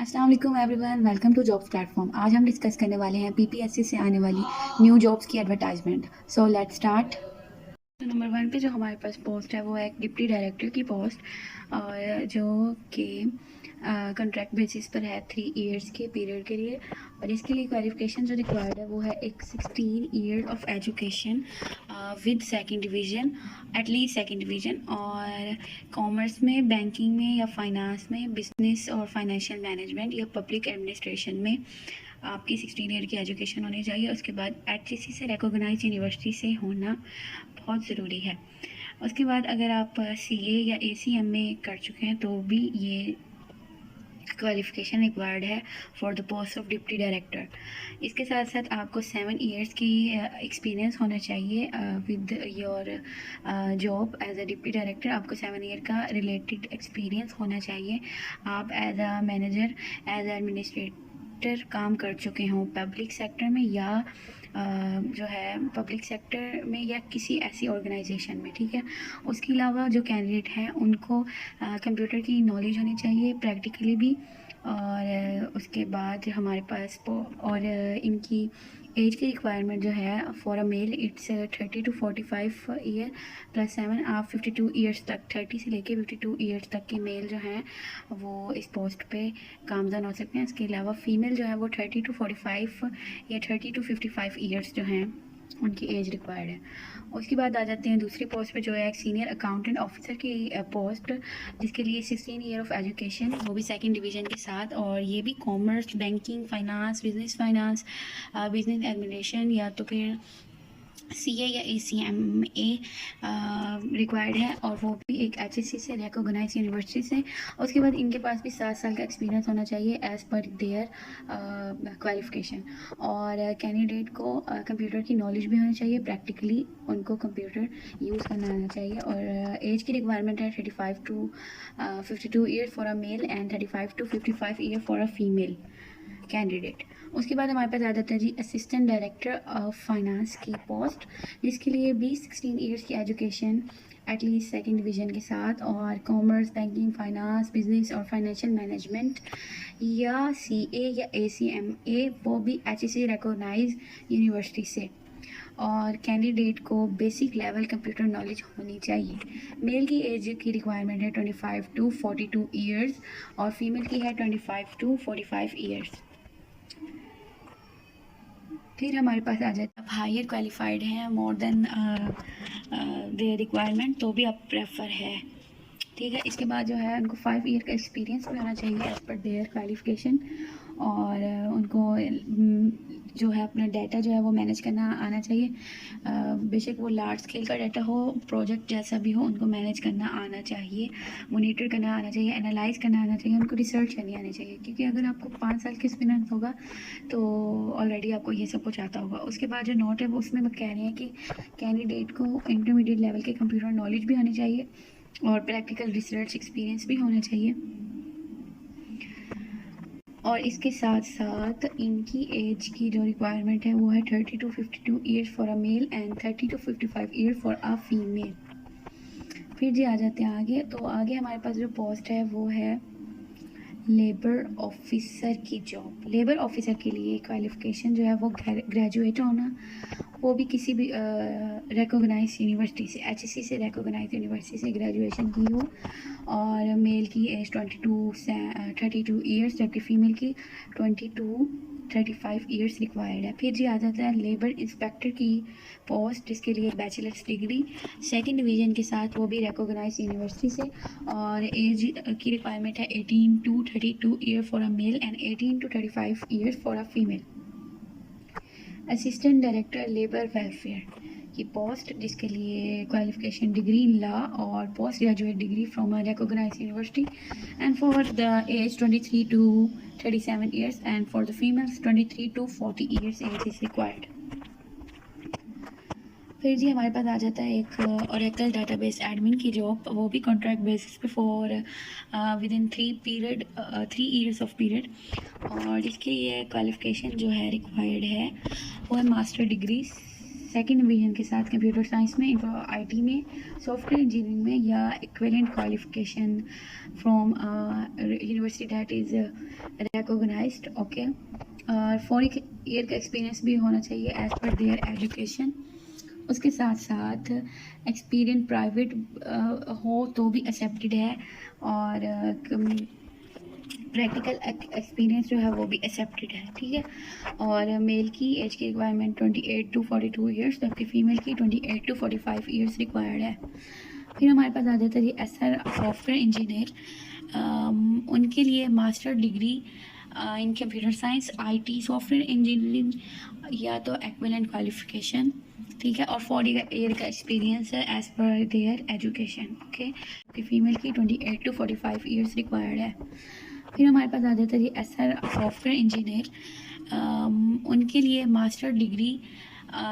अस्सलाम वालेकुम everyone, welcome to jobs platform. आज हम डिस्कस करने वाले हैं पीपीएससी से आने वाली न्यू जॉब्स की एडवर्टाइजमेंट। So let's start. तो नंबर 1 पे जो हमारे पास पोस्ट है वो है एक डिप्टी डायरेक्टर की पोस्ट, और जो कि कॉन्ट्रैक्ट बेसिस पर है 3 इयर्स के पीरियड के लिए। और इसके लिए क्वालिफिकेशन जो रिक्वायर्ड है वो है एक 16 year of education with second division, at least second division, और कॉमर्स में, बैंकिंग में या फाइनेंस में, बिजनेस और फाइनेंशियल मैनेजमेंट या पब्लिक एडमिनिस्ट्रेशन में आपकी 16 ईयर की एजुकेशन होनी चाहिए। उसके बाद HCC से रिकॉग्नाइज यूनिवर्सिटी से होना बहुत ज़रूरी है। उसके बाद अगर आप CA या ACMA कर चुके हैं तो भी ये क्वालिफिकेशन रिक्वायर्ड है for the post of deputy director. इसके साथ साथ आपको 7 इयर्स की एक्सपीरियंस होना चाहिए with your job as a deputy director. आपको 7 ईयर का रिलेटेड एक्सपीरियंस होना चाहिए। आप as a manager, as administrator काम कर चुके हों पब्लिक सेक्टर में या जो है पब्लिक सेक्टर में या किसी ऐसी ऑर्गेनाइजेशन में, ठीक है। उसके अलावा जो कैंडिडेट हैं उनको कंप्यूटर की नॉलेज होनी चाहिए प्रैक्टिकली भी। और उसके बाद हमारे पास और इनकी एज की रिक्वायरमेंट जो है for a male it's 30 to 45 year plus 7। आप 52 ईयर्स तक, 30 से लेके 52 ईयर्स तक के मेल जो हैं वो इस पोस्ट पे कामज़न हो सकते हैं। इसके अलावा फ़ीमेल जो है वो 30 to 45 या 30 to 55 ईयर्स जो हैं उनकी एज रिक्वायर्ड है। उसके बाद आ जाते हैं दूसरी पोस्ट पे जो है एक सीनियर अकाउंटेंट ऑफिसर की पोस्ट, जिसके लिए 16 ईयर ऑफ एजुकेशन, वो भी सेकंड डिवीज़न के साथ, और ये भी commerce, banking, finance, business finance, business administration या तो फिर CA या ACMA रिक्वायर्ड है, और वो भी एक HSC से रिकॉग्नाइज यूनिवर्सिटी से। उसके बाद इनके पास भी 7 साल का एक्सपीरियंस होना चाहिए एज़ पर देयर क्वालिफिकेशन। और कैंडिडेट को कंप्यूटर की नॉलेज भी होनी चाहिए, प्रैक्टिकली उनको कंप्यूटर यूज़ करना आना चाहिए। और एज की रिक्वायरमेंट है 35 to 52 year for a male and 35 to 55 year for a female candidate. उसके बाद हमारे पास आ जाता है जी असिस्टेंट डायरेक्टर ऑफ फाइनेंस की पोस्ट, जिसके लिए भी 16 ईयर्स की एजुकेशन एटलीस्ट सेकंड डिवीज़न के साथ, और कॉमर्स, बैंकिंग, फाइनेंस, बिजनेस और फाइनेंशियल मैनेजमेंट या CA या ACMA, वो भी HEC रिकॉग्नाइज यूनिवर्सिटी से। और कैंडिडेट को बेसिक लेवल कंप्यूटर नॉलेज होनी चाहिए। मेल की एज की रिक्वायरमेंट है 25 to 42 ईयर्स और फीमेल की है 25 to 45 ईयर्स। फिर हमारे पास आ जाता है हायर क्वालिफाइड हैं मोर देन दे रिक्वायरमेंट, तो भी आप प्रेफर है, ठीक है। इसके बाद जो है उनको 5 ईयर का एक्सपीरियंस भी होना चाहिए एज़ पर देयर क्वालिफिकेशन। और उनको जो है अपना डाटा जो है वो मैनेज करना आना चाहिए। बेशक वो लार्ज स्केल का डाटा हो, प्रोजेक्ट जैसा भी हो, उनको मैनेज करना आना चाहिए, मोनीटर करना आना चाहिए, एनालाइज करना आना चाहिए, उनको रिसर्च करनी आनी चाहिए। क्योंकि अगर आपको 5 साल का एक्सपीरियंस होगा तो ऑलरेडी आपको ये सब कुछ आता होगा। उसके बाद जो नोट है वो उसमें कह रहे हैं कि कैंडिडेट को इंटरमीडिएट लेवल के कंप्यूटर नॉलेज भी होनी चाहिए और प्रैक्टिकल रिसर्च एक्सपीरियंस भी होना चाहिए। और इसके साथ साथ इनकी एज की जो रिक्वायरमेंट है वो है 30 to 52 years for a male and 30 to 55 year for a female. फिर जी आ जाते हैं आगे। तो आगे हमारे पास जो पोस्ट है वो है लेबर ऑफिसर की जॉब। लेबर ऑफिसर के लिए क्वालिफ़िकेशन जो है वो ग्रेजुएट होना, वो भी किसी भी रिकॉग्नाइज यूनिवर्सिटी से, HEC से रिकॉग्नाइज यूनिवर्सिटी से ग्रेजुएशन की हो। और मेल की एज 22 से 32 ईयर्स, जबकि फ़ीमेल की 20 to 35 ईयर्स रिक्वायर्ड है। फिर जी आ जाता है लेबर इंस्पेक्टर की पोस्ट, जिसके लिए बैचलर्स डिग्री सेकंड डिवीज़न के साथ, वो भी रिकॉग्नाइज यूनिवर्सिटी से। और एज की रिक्वायरमेंट है 18 to 32 year for a male and 18 to 35 years for a female. Assistant director labour welfare की पोस्ट, जिसके लिए क्वालिफिकेशन डिग्री इन लॉ और post graduate degree from a recognise university and for the age 23 to 37 years and for the females 23 to 40 years age is required. फिर जी हमारे पास आ जाता है एक ओरेकल डाटाबेस एडमिन की जॉब, वो भी कॉन्ट्रैक्ट बेसिस पे for with in 3 years of period. और इसके लिए क्वालिफिकेशन जो है रिक्वायर्ड है वो है मास्टर डिग्री सेकंड डिवीज़न के साथ कंप्यूटर साइंस में, आईटी में, सॉफ्टवेयर इंजीनियरिंग में या equivalent qualification from university that is recognised. Okay, और 4 ईयर का एक्सपीरियंस भी होना चाहिए एज़ पर देयर एजुकेशन। उसके साथ साथ एक्सपीरियंस प्राइवेट हो तो भी एक्सेप्टेड है, और प्रैक्टिकल एक्सपीरियंस जो है वो भी एक्सेप्टेड है, ठीक है। और मेल की एज की रिक्वायरमेंट 28 to 42 ईयर्स, जबकि फ़ीमेल की 28 to 45 ईयर्स रिक्वायर्ड है। फिर हमारे पास आ जाता है जी एसआर सॉफ्टवेयर इंजीनियर, उनके लिए master degree in computer science, IT, software engineering या तो एक्विवेलेंट क्वालिफिकेशन, ठीक है, और 40 ईयर का एक्सपीरियंस है as per there education. Okay, female की 28 to 45 ईयर्स रिक्वायर्ड है। फिर हमारे पास आ जाता है जी एसआर सॉफ्टवेयर इंजीनियर, उनके लिए master degree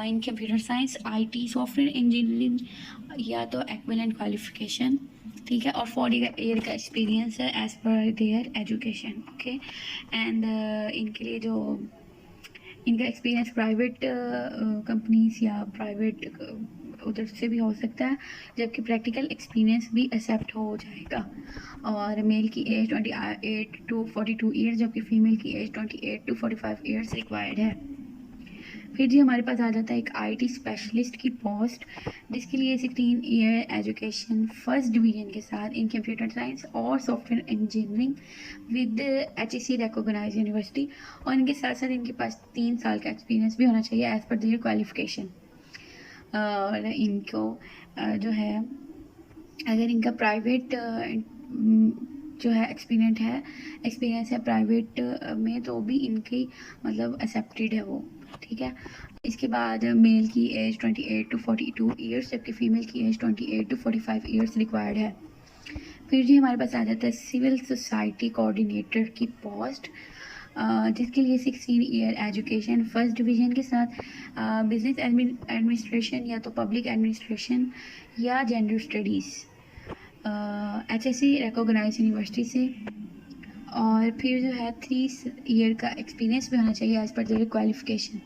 in computer science, IT, software engineering या तो एक्विवेलेंट क्वालिफिकेशन, ठीक है, और 40 ईयर का एक्सपीरियंस है as per there education. Okay, and इनके लिए जो इनका एक्सपीरियंस प्राइवेट कंपनीज या प्राइवेट उधर से भी हो सकता है, जबकि प्रैक्टिकल एक्सपीरियंस भी एक्सेप्ट हो जाएगा। और मेल की एज 28 to 42 ईयर्स, जबकि फ़ीमेल की एज 28 to 45 ईयर्स रिक्वायर्ड है। फिर जी हमारे पास आ जाता है एक आईटी स्पेशलिस्ट की पोस्ट, जिसके लिए 16 ईयर एजुकेशन फर्स्ट डिवीजन के साथ इन कंप्यूटर साइंस और software engineering with HEC recognise university, और इनके साथ साथ इनके पास 3 साल का एक्सपीरियंस भी होना चाहिए एज़ पर देयर क्वालिफिकेशन। और इनको जो है अगर इनका प्राइवेट जो है एक्सपीरियंस है प्राइवेट में, तो भी इनकी मतलब एक्सेप्टेड है वो, ठीक है। इसके बाद मेल की एज 28 to 42 ईयर्स, जबकि फ़ीमेल की एज 28 to 45 ईयर्स रिक्वायर्ड है। फिर जी हमारे पास आ जाता है सिविल सोसाइटी कोऑर्डिनेटर की पोस्ट, जिसके लिए 16 ईयर एजुकेशन फर्स्ट डिवीज़न के साथ बिजनेस एडमिनिस्ट्रेशन या तो पब्लिक एडमिनिस्ट्रेशन या gender studies, HEC recognise university से। और फिर जो है 3 ईयर का एक्सपीरियंस भी होना चाहिए as per their qualification.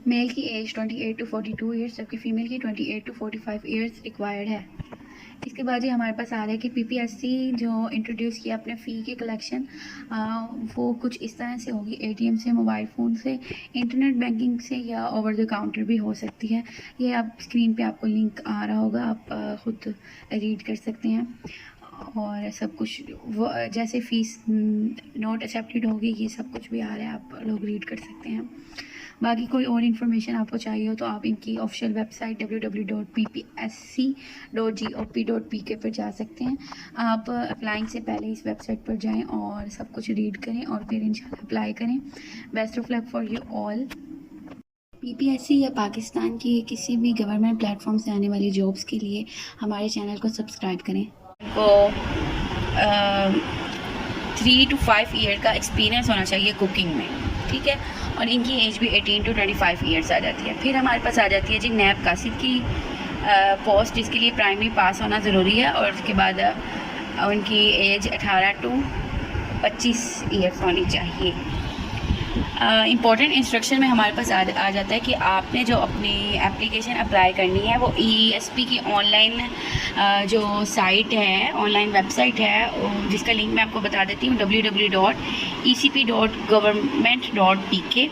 Male की एज 28 to 42 ईयर्स, जबकि फ़ीमेल की 28 to 45 ईयर्स रिक्वायर्ड है। इसके बाद ही हमारे पास आ रहा है कि PPSC जो इंट्रोड्यूस किया अपने फ़ी के कलेक्शन, वो कुछ इस तरह से होगी, ATM से, मोबाइल फ़ोन से, इंटरनेट बैंकिंग से या ओवर द काउंटर भी हो सकती है। ये आप स्क्रीन पे आपको लिंक आ रहा होगा, आप ख़ुद रीड कर सकते हैं। और सब कुछ वो जैसे फ़ीस नोट एक्सेप्टेड होगी, ये सब कुछ भी आ रहा है, आप लोग रीड कर सकते हैं। बाकी कोई और इन्फॉर्मेशन आपको चाहिए हो तो आप इनकी ऑफिशियल वेबसाइट www.ppsc.gop.pk पर जा सकते हैं। आप अप्लाइंग से पहले इस वेबसाइट पर जाएं और सब कुछ रीड करें और फिर इंशाल्लाह अप्लाई करें। Best of luck for you all. PPSC या पाकिस्तान की किसी भी गवर्नमेंट प्लेटफॉर्म से आने वाली जॉब्स के लिए हमारे चैनल को सब्सक्राइब करें। को 3 to 5 ईयर का एक्सपीरियंस होना चाहिए कुकिंग में, ठीक है, और इनकी एज भी 18 to 25 ईयर्स आ जाती है। फिर हमारे पास आ जाती है जी नैब कासिद की पोस्ट, जिसके लिए प्राइमरी पास होना ज़रूरी है, और उसके बाद उनकी एज 18 to 25 ईयर्स होनी चाहिए। इम्पॉर्टेंट इंस्ट्रक्शन में हमारे पास आ जाता है कि आपने जो अपनी एप्लीकेशन अप्लाई करनी है वो EESP की ऑनलाइन जो साइट है, ऑनलाइन वेबसाइट है, जिसका लिंक मैं आपको बता देती हूँ, www.ecp.government.pk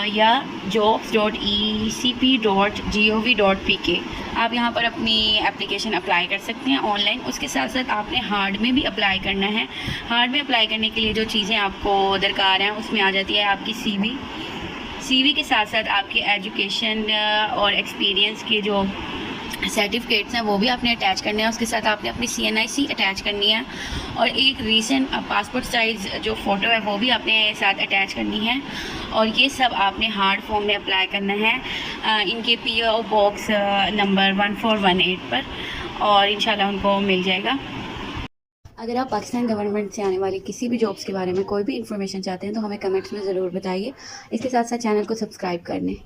या jobs.ecp.gov.pk। आप यहाँ पर अपनी एप्लीकेशन अप्लाई कर सकते हैं ऑनलाइन। उसके साथ साथ आपने हार्ड में भी अप्लाई करना है। हार्ड में अप्लाई करने के लिए जो चीज़ें आपको दरकार हैं उसमें आ जाती है आपकी CV के साथ साथ आपके एजुकेशन और एक्सपीरियंस के जो सर्टिफिकेट्स हैं वो भी आपने अटैच करने हैं। उसके साथ आपने अपनी CNIC अटैच करनी है, और एक रीसेंट पासपोर्ट साइज़ जो फ़ोटो है वो भी आपने साथ अटैच करनी है, और ये सब आपने हार्ड फॉर्म में अप्लाई करना है इनके PO बॉक्स नंबर 1418 पर, और इंशाल्लाह उनको मिल जाएगा। अगर आप पाकिस्तान गवर्नमेंट से आने वाली किसी भी जॉब्स के बारे में कोई भी इन्फॉर्मेशन चाहते हैं तो हमें कमेंट्स में ज़रूर बताइए। इसके साथ साथ चैनल को सब्सक्राइब कर लें।